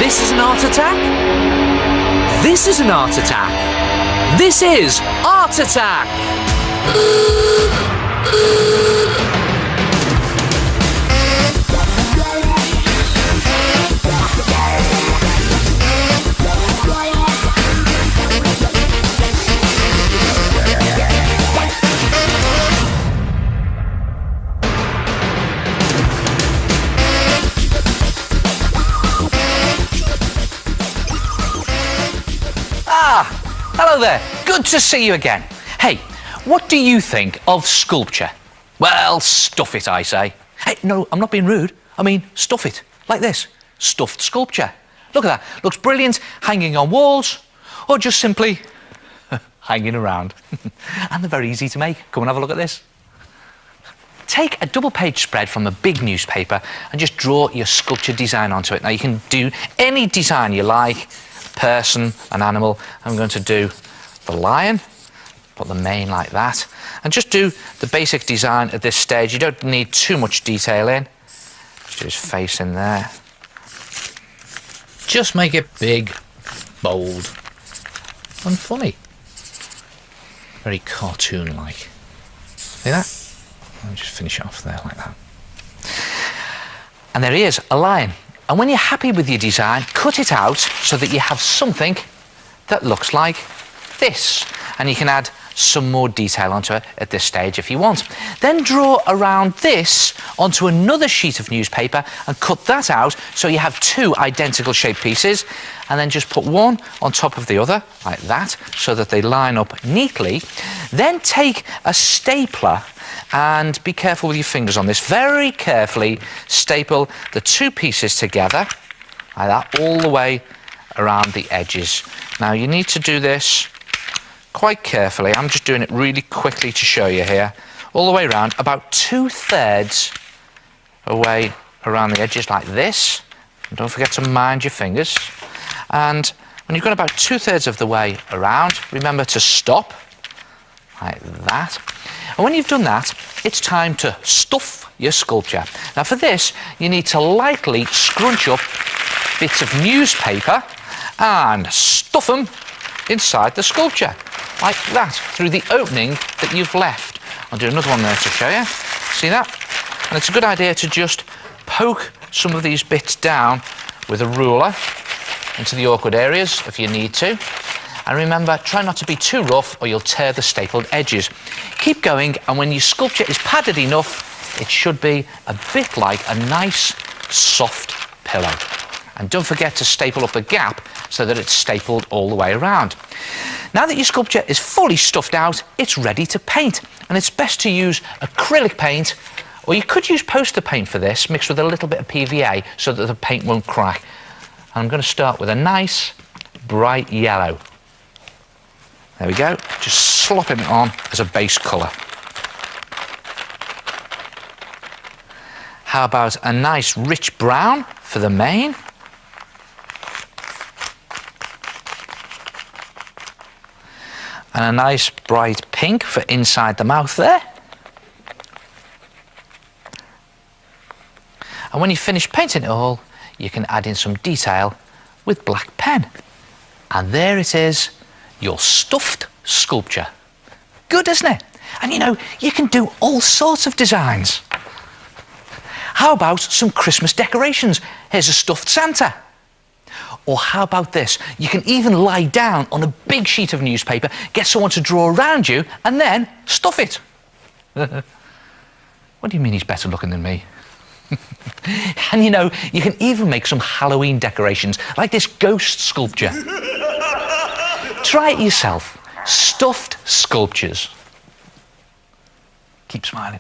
This is an art attack. This is an art attack. This is Art Attack. Hello there, good to see you again. Hey, what do you think of sculpture? Well, stuff it, I say. Hey, no, I'm not being rude. I mean, stuff it, like this, stuffed sculpture. Look at that, looks brilliant, hanging on walls, or just simply hanging around. And they're very easy to make. Come and have a look at this. Take a double-page spread from a big newspaper and just draw your sculpture design onto it. Now, you can do any design you like, person, an animal. I'm going to do the lion, put the mane like that, and just do the basic design at this stage. You don't need too much detail in. Just do his face in there. Just make it big, bold, and funny. Very cartoon-like. See that? I'll just finish it off there like that. And there he is, a lion. And when you're happy with your design, cut it out so that you have something that looks like this. And you can add some more detail onto it at this stage if you want. Then draw around this onto another sheet of newspaper and cut that out so you have two identical shaped pieces, and then just put one on top of the other like that so that they line up neatly. Then take a stapler and be careful with your fingers on this. Very carefully staple the two pieces together like that all the way around the edges. Now you need to do this quite carefully. I'm just doing it really quickly to show you here. All the way around, about 2/3 away around the edges like this. And don't forget to mind your fingers. And when you've got about 2/3 of the way around, remember to stop like that. And when you've done that, it's time to stuff your sculpture. Now for this, you need to lightly scrunch up bits of newspaper and stuff them inside the sculpture, like that, through the opening that you've left. I'll do another one there to show you. See that? And it's a good idea to just poke some of these bits down with a ruler into the awkward areas if you need to. And remember, try not to be too rough or you'll tear the stapled edges. Keep going, and when your sculpture is padded enough, it should be a bit like a nice, soft pillow. And don't forget to staple up the gap so that it's stapled all the way around. Now that your sculpture is fully stuffed out, it's ready to paint. And it's best to use acrylic paint, or you could use poster paint for this, mixed with a little bit of PVA so that the paint won't crack. And I'm going to start with a nice, bright yellow. There we go, just slopping it on as a base colour. How about a nice rich brown for the mane? And a nice bright pink for inside the mouth there. And when you finish painting it all, you can add in some detail with black pen. And there it is, your stuffed sculpture. Good, isn't it? And you know, you can do all sorts of designs. How about some Christmas decorations? Here's a stuffed Santa. Or how about this? You can even lie down on a big sheet of newspaper, get someone to draw around you, and then stuff it. What do you mean he's better looking than me? And you know, you can even make some Halloween decorations, like this ghost sculpture. Try it yourself. Stuffed sculptures. Keep smiling.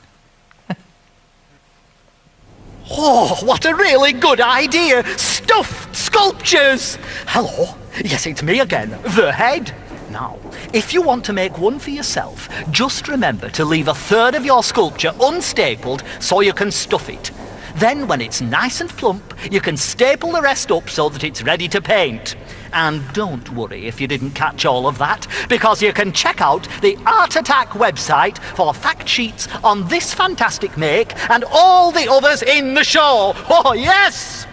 Oh, what a really good idea! Stuffed sculptures! Hello, yes, it's me again, the head. Now, if you want to make one for yourself, just remember to leave 1/3 of your sculpture unstapled so you can stuff it. Then, when it's nice and plump, you can staple the rest up so that it's ready to paint. And don't worry if you didn't catch all of that, because you can check out the Art Attack website for fact sheets on this fantastic make and all the others in the show. Oh, yes!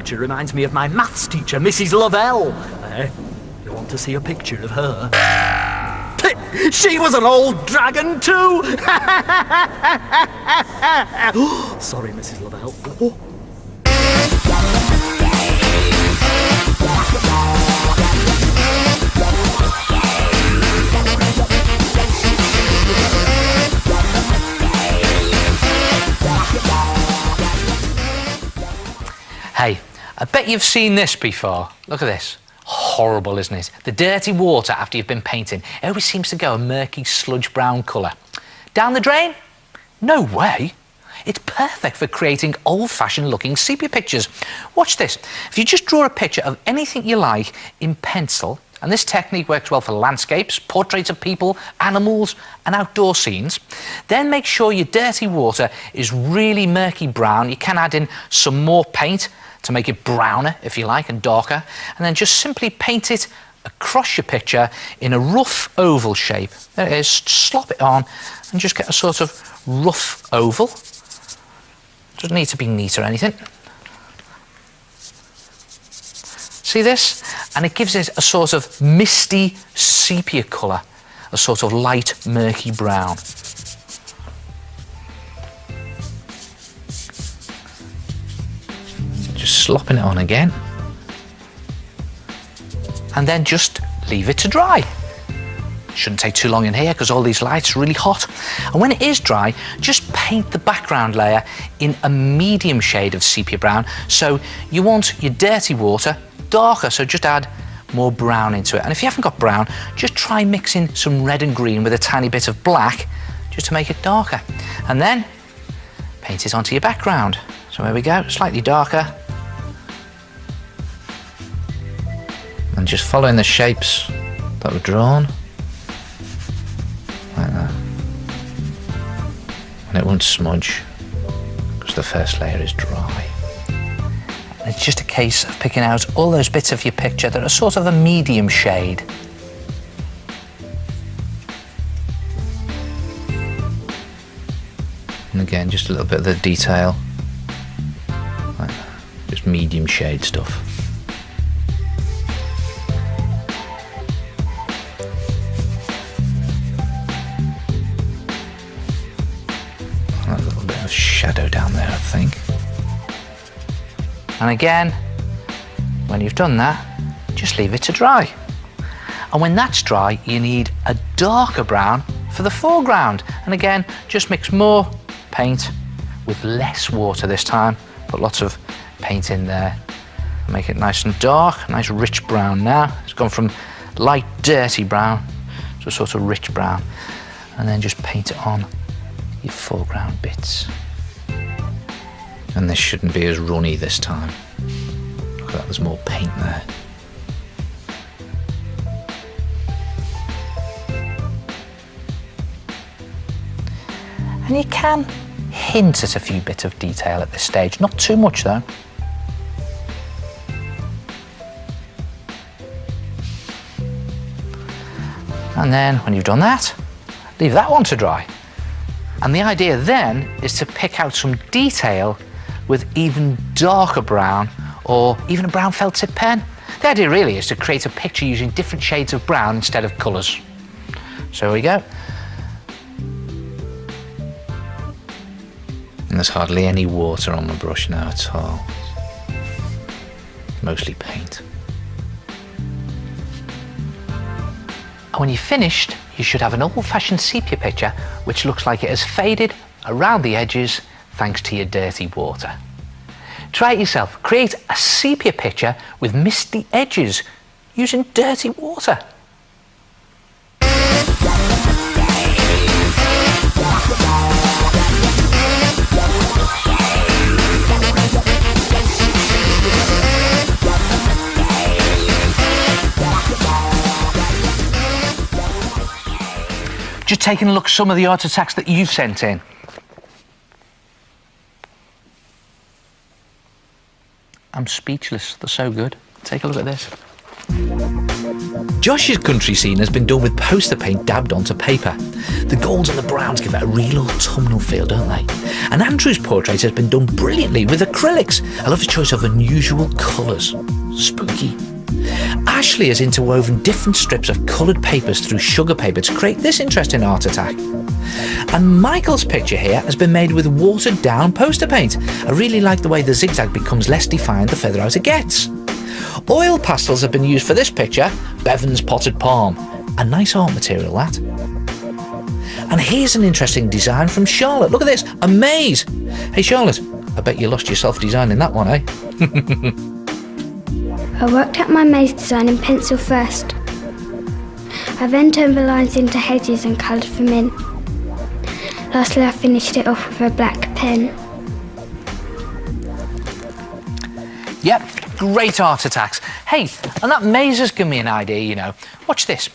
picture reminds me of my maths teacher, Mrs. Lavelle. You want to see a picture of her? She was an old dragon too! Sorry, Mrs. Lavelle. Oh. Hey, I bet you've seen this before. Look at this. Horrible, isn't it? The dirty water after you've been painting. It always seems to go a murky sludge brown colour. Down the drain? No way. It's perfect for creating old-fashioned looking sepia pictures. Watch this. If you just draw a picture of anything you like in pencil, and this technique works well for landscapes, portraits of people, animals and outdoor scenes, then make sure your dirty water is really murky brown. You can add in some more paint to make it browner, if you like, and darker, and then just simply paint it across your picture in a rough oval shape. There it is. Slop it on and just get a sort of rough oval. Doesn't need to be neat or anything. See this? And it gives it a sort of misty sepia colour, a sort of light murky brown. Just slopping it on again. And then just leave it to dry. Shouldn't take too long in here because all these lights are really hot. And when it is dry, just paint the background layer in a medium shade of sepia brown. So you want your dirty water darker, so just add more brown into it. And if you haven't got brown, just try mixing some red and green with a tiny bit of black just to make it darker. And then paint it onto your background. So there we go, slightly darker. And just following the shapes that were drawn. Like that. And it won't smudge because the first layer is dry. And it's just a case of picking out all those bits of your picture that are sort of a medium shade. And again, just a little bit of the detail. Like that. Just medium shade stuff. A little bit of shadow down there, I think. And again, when you've done that, just leave it to dry. And when that's dry, you need a darker brown for the foreground. And again, just mix more paint with less water this time. Put lots of paint in there. Make it nice and dark, nice rich brown now. It's gone from light dirty brown to a sort of rich brown. And then just paint it on your foreground bits. And this shouldn't be as runny this time. Look at that, there's more paint there. And you can hint at a few bits of detail at this stage, not too much though. And then when you've done that, leave that one to dry. And the idea then is to pick out some detail with even darker brown or even a brown felt tip pen. The idea really is to create a picture using different shades of brown instead of colours. So here we go. And there's hardly any water on the brush now at all. Mostly paint. And when you're finished, you should have an old-fashioned sepia picture which looks like it has faded around the edges thanks to your dirty water. Try it yourself. Create a sepia picture with misty edges using dirty water. Just taking a look at some of the art attacks that you've sent in. I'm speechless, they're so good. Take a look at this. Josh's country scene has been done with poster paint dabbed onto paper. The golds and the browns give it a real autumnal feel, don't they? And Andrew's portrait has been done brilliantly with acrylics. I love his choice of unusual colours. Spooky. Ashley has interwoven different strips of coloured papers through sugar paper to create this interesting art attack. And Michael's picture here has been made with watered down poster paint. I really like the way the zigzag becomes less defined the further out it gets. Oil pastels have been used for this picture, Bevan's potted palm. A nice art material, that. And here's an interesting design from Charlotte. Look at this, a maze. Hey Charlotte, I bet you lost yourself designing that one, eh? I worked out my maze design in pencil first. I then turned the lines into hedges and coloured them in. Lastly, I finished it off with a black pen. Yep, great art attacks. Hey, and that maze has given me an idea, you know. Watch this.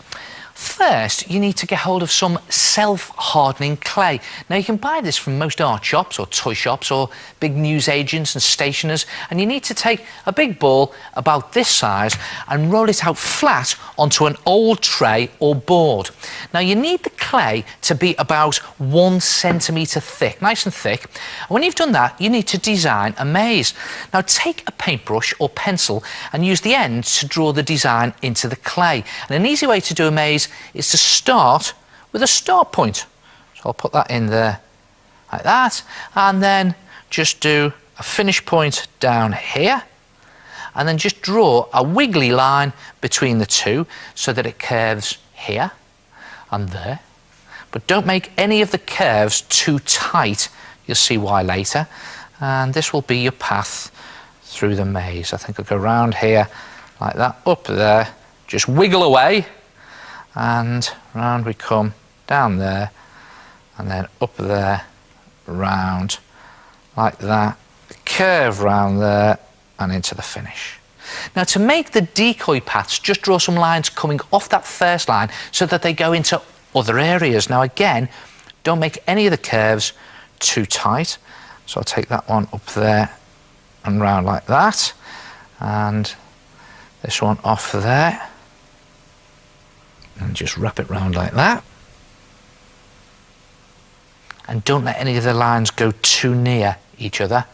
First, you need to get hold of some self-hardening clay. Now, you can buy this from most art shops or toy shops or big newsagents and stationers, and you need to take a big ball about this size and roll it out flat onto an old tray or board. Now, you need the clay to be about 1 centimetre thick, nice and thick. And when you've done that, you need to design a maze. Now, take a paintbrush or pencil and use the end to draw the design into the clay. And an easy way to do a maze is to start with a start point. So I'll put that in there like that, and then just do a finish point down here, and then just draw a wiggly line between the two so that it curves here and there. But don't make any of the curves too tight. You'll see why later. And this will be your path through the maze. I think I'll go round here like that, up there, just wiggle away, and round we come, down there, and then up there, round, like that, curve round there, and into the finish. Now, to make the decoy paths, just draw some lines coming off that first line so that they go into other areas. Now, again, don't make any of the curves too tight. So I'll take that one up there and round like that, and this one off there, and just wrap it round like that. And don't let any of the lines go too near each other.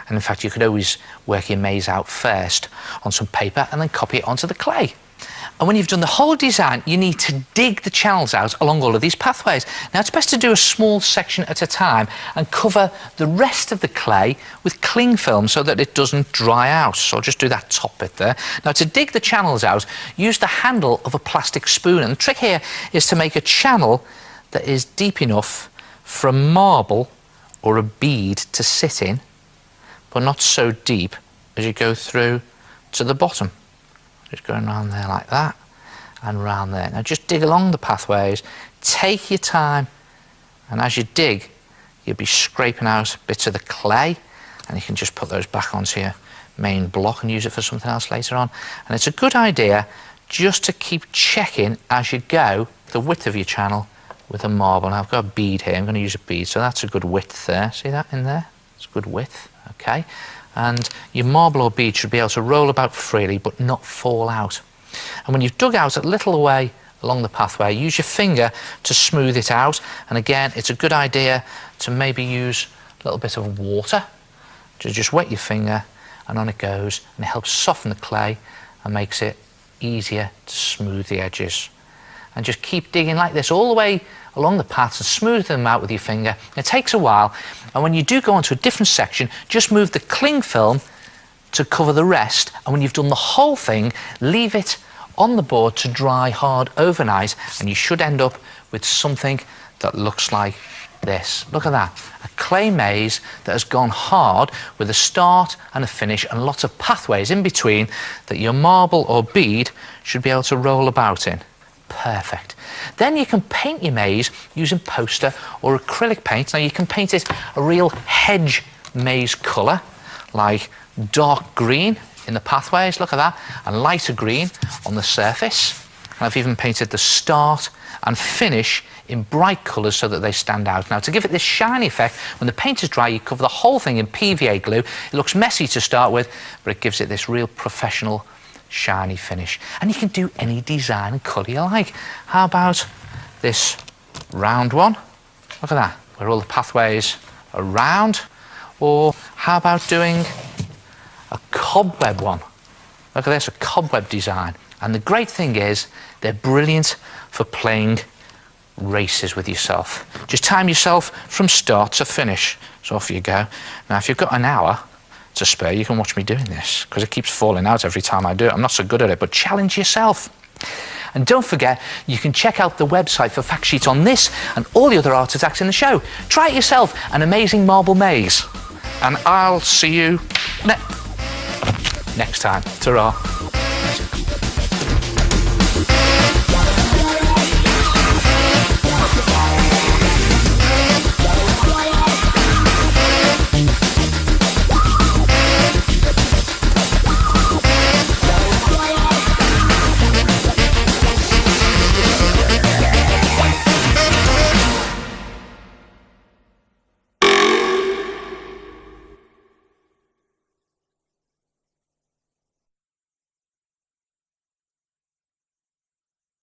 And in fact, you could always work your maze out first on some paper and then copy it onto the clay. And when you've done the whole design, you need to dig the channels out along all of these pathways. Now, it's best to do a small section at a time and cover the rest of the clay with cling film so that it doesn't dry out. So I'll just do that top bit there. Now, to dig the channels out, use the handle of a plastic spoon. And the trick here is to make a channel that is deep enough for a marble or a bead to sit in, but not so deep as you go through to the bottom. Just going around there like that, and round there. Now just dig along the pathways, take your time, and as you dig, you'll be scraping out bits of the clay, and you can just put those back onto your main block and use it for something else later on. And it's a good idea just to keep checking as you go the width of your channel with a marble. Now I've got a bead here, I'm going to use a bead, so that's a good width there. See that in there? It's a good width, okay. And your marble or bead should be able to roll about freely but not fall out. And when you've dug out a little way along the pathway, use your finger to smooth it out. And again, it's a good idea to maybe use a little bit of water to just wet your finger, and on it goes, and it helps soften the clay and makes it easier to smooth the edges. And just keep digging like this all the way along the paths and smooth them out with your finger. It takes a while, and when you do go onto a different section, just move the cling film to cover the rest, and when you've done the whole thing, leave it on the board to dry hard overnight, and you should end up with something that looks like this. Look at that, a clay maze that has gone hard with a start and a finish and lots of pathways in between that your marble or bead should be able to roll about in. Perfect. Then you can paint your maze using poster or acrylic paint. Now you can paint it a real hedge maze colour, like dark green in the pathways, look at that, and lighter green on the surface. And I've even painted the start and finish in bright colours so that they stand out. Now, to give it this shiny effect, when the paint is dry, you cover the whole thing in PVA glue. It looks messy to start with, but it gives it this real professional shiny finish. And you can do any design and colour you like. How about this round one? Look at that, where all the pathways are round. Or how about doing a cobweb one? Look at this, a cobweb design. And the great thing is, they're brilliant for playing races with yourself. Just time yourself from start to finish. So off you go. Now, if you've got an hour to spare, you can watch me doing this, because it keeps falling out every time I do it. I'm not so good at it, but challenge yourself. And don't forget, you can check out the website for fact sheets on this and all the other art attacks in the show. Try it yourself, an amazing marble maze. And I'll see you next time. Ta-ra.